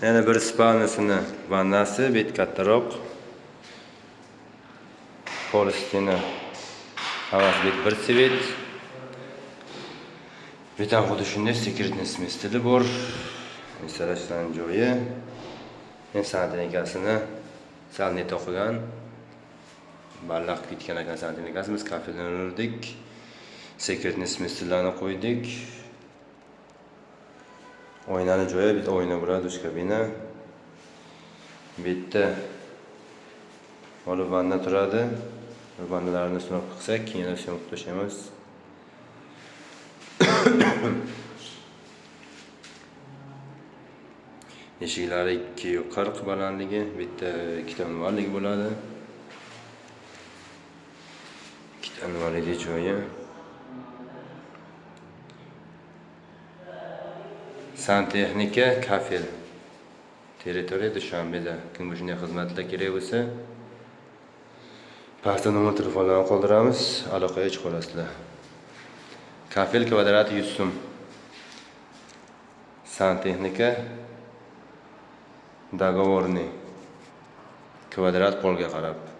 Yana bir spalnisini vannasi, bet kattaroq. Polistini havas bet bir svet. Betan xuddi shunday sekretniy stili bor. Instalashgan joyi. Men sanitariyagasini sal net o'qigan. Ballaq ketgan ekan sanitariyagasimiz, kafeldan urdik. Sekretniy stillarni qo'ydik. Oynani joyi, bitta oyna bor, dush kabina. Bitta olib vanna turadi. Vannalarni sinab qilsak, keyin yana sinab tashlaymiz. Eshiklari 2.40 balandligi, bitta ikkita unvonlik bo'ladi. Ikkita unvonlik joyi. Santexnika kafel. Territoriya Dushanbeda. Kimga shunday xizmatlar kerak bo'lsa, pastda nomer telefonlarini qoldiramiz, aloqaga chiqa olasizlar. Kafel kvadrati 100 so'm. Santexnika договорный kvadrat polga qarab.